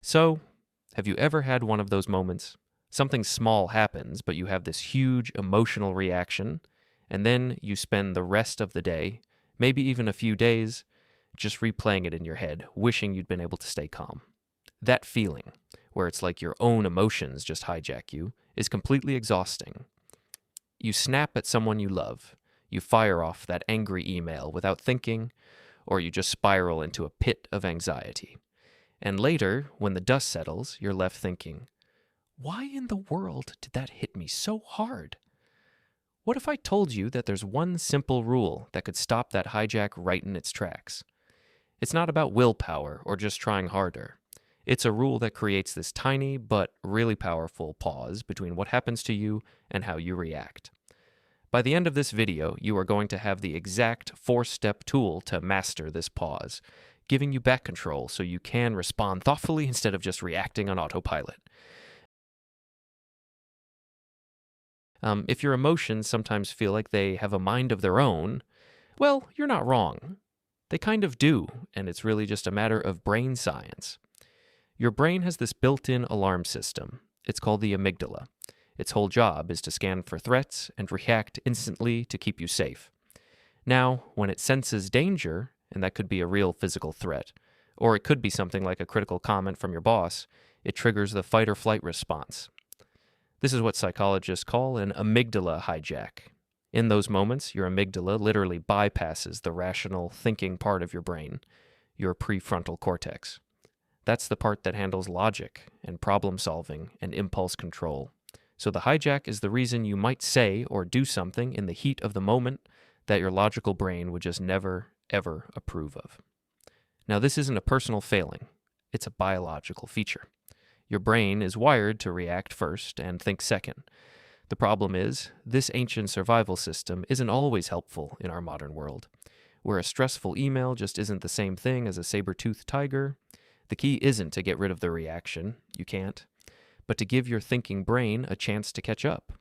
So, have you ever had one of those moments? Something small happens, but you have this huge emotional reaction, and then you spend the rest of the day, maybe even a few days, just replaying it in your head, wishing you'd been able to stay calm. That feeling, where it's like your own emotions just hijack you, is completely exhausting. You snap at someone you love, you fire off that angry email without thinking, or you just spiral into a pit of anxiety. And later, when the dust settles, you're left thinking, why in the world did that hit me so hard? What if I told you that there's one simple rule that could stop that hijack right in its tracks? It's not about willpower or just trying harder. It's a rule that creates this tiny but really powerful pause between what happens to you and how you react. By the end of this video, you are going to have the exact 4-step tool to master this pause, giving you back control so you can respond thoughtfully instead of just reacting on autopilot. If your emotions sometimes feel like they have a mind of their own, well, you're not wrong. They kind of do, and it's really just a matter of brain science. Your brain has this built-in alarm system. It's called the amygdala. Its whole job is to scan for threats and react instantly to keep you safe. Now, when it senses danger, and that could be a real physical threat, or it could be something like a critical comment from your boss, it triggers the fight or flight response. This is what psychologists call an amygdala hijack. In those moments, your amygdala literally bypasses the rational thinking part of your brain, your prefrontal cortex. That's the part that handles logic and problem solving and impulse control. So the hijack is the reason you might say or do something in the heat of the moment that your logical brain would just never, ever approve of. Now, this isn't a personal failing. It's a biological feature. Your brain is wired to react first and think second. The problem is, this ancient survival system isn't always helpful in our modern world. Where a stressful email just isn't the same thing as a saber-toothed tiger, the key isn't to get rid of the reaction, you can't, but to give your thinking brain a chance to catch up.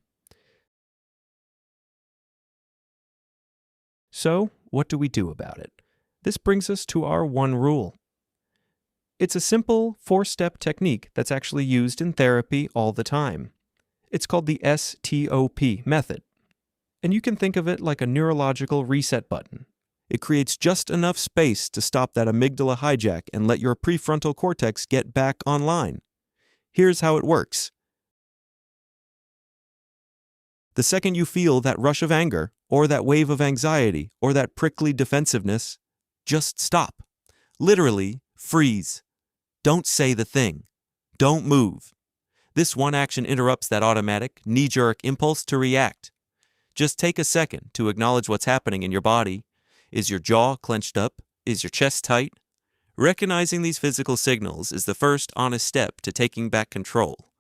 So, what do we do about it? This brings us to our one rule. It's a simple 4-step technique that's actually used in therapy all the time. It's called the S.T.O.P method. And you can think of it like a neurological reset button. It creates just enough space to stop that amygdala hijack and let your prefrontal cortex get back online. Here's how it works. The second you feel that rush of anger, or that wave of anxiety, or that prickly defensiveness, just stop. Literally, freeze. Don't say the thing. Don't move. This one action interrupts that automatic, knee-jerk impulse to react. Just take a second to acknowledge what's happening in your body. Is your jaw clenched up? Is your chest tight? Recognizing these physical signals is the first honest step to taking back control.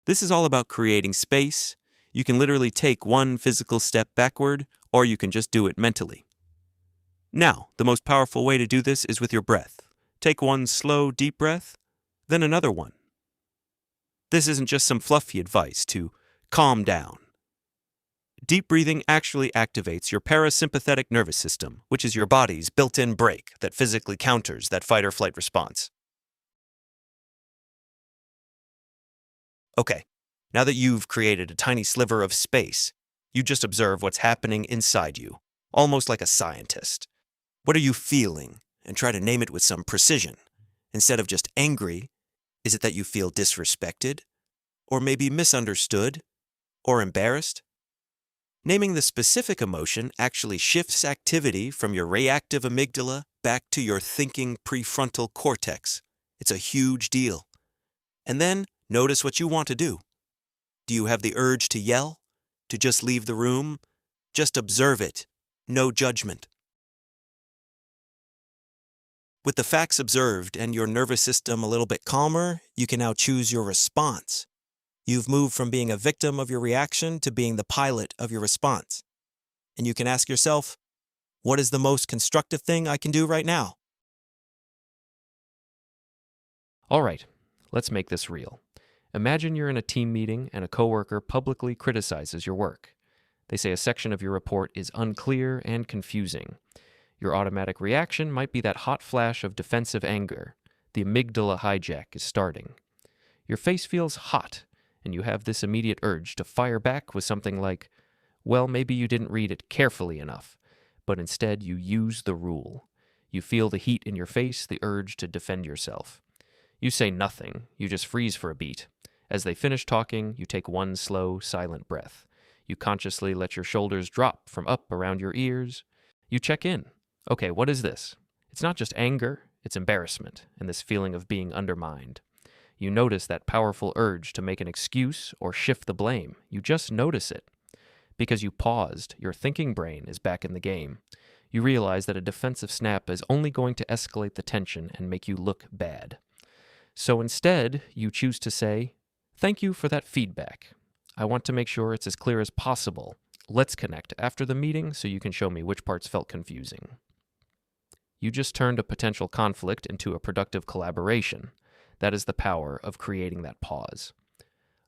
This is all about creating space. You can literally take one physical step backward, or you can just do it mentally. Now, the most powerful way to do this is with your breath. Take one slow, deep breath, then another one. This isn't just some fluffy advice to calm down. Deep breathing actually activates your parasympathetic nervous system, which is your body's built-in brake that physically counters that fight or flight response. Okay, now that you've created a tiny sliver of space, you just observe what's happening inside you, almost like a scientist. What are you feeling? And try to name it with some precision. Instead of just angry, is it that you feel disrespected? Or maybe misunderstood? Or embarrassed? Naming the specific emotion actually shifts activity from your reactive amygdala back to your thinking prefrontal cortex. It's a huge deal. And then, notice what you want to do. Do you have the urge to yell? To just leave the room? Just observe it. No judgment. With the facts observed and your nervous system a little bit calmer, you can now choose your response. You've moved from being a victim of your reaction to being the pilot of your response. And you can ask yourself, what is the most constructive thing I can do right now? All right, let's make this real. Imagine you're in a team meeting and a coworker publicly criticizes your work. They say a section of your report is unclear and confusing. Your automatic reaction might be that hot flash of defensive anger. The amygdala hijack is starting. Your face feels hot, and you have this immediate urge to fire back with something like, well, maybe you didn't read it carefully enough, but instead you use the rule. You feel the heat in your face, the urge to defend yourself. You say nothing, you just freeze for a beat. As they finish talking, you take one slow, silent breath. You consciously let your shoulders drop from up around your ears. You check in. Okay, what is this? It's not just anger, it's embarrassment and this feeling of being undermined. You notice that powerful urge to make an excuse or shift the blame. You just notice it. Because you paused, your thinking brain is back in the game. You realize that a defensive snap is only going to escalate the tension and make you look bad. So instead, you choose to say, "Thank you for that feedback. I want to make sure it's as clear as possible. Let's connect after the meeting so you can show me which parts felt confusing." You just turned a potential conflict into a productive collaboration. That is the power of creating that pause.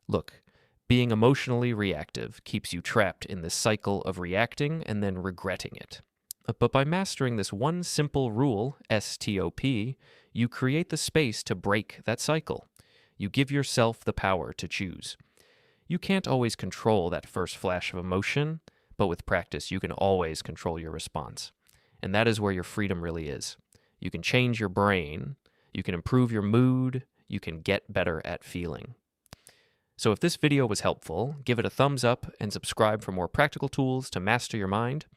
Look, being emotionally reactive keeps you trapped in this cycle of reacting and then regretting it. But by mastering this one simple rule, S.T.O.P, you create the space to break that cycle. You give yourself the power to choose. You can't always control that first flash of emotion, but with practice, you can always control your response. And that is where your freedom really is. You can change your brain, you can improve your mood, you can get better at feeling. So if this video was helpful, give it a thumbs up and subscribe for more practical tools to master your mind,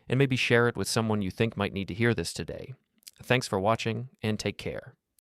and maybe share it with someone you think might need to hear this today. Thanks for watching, and take care.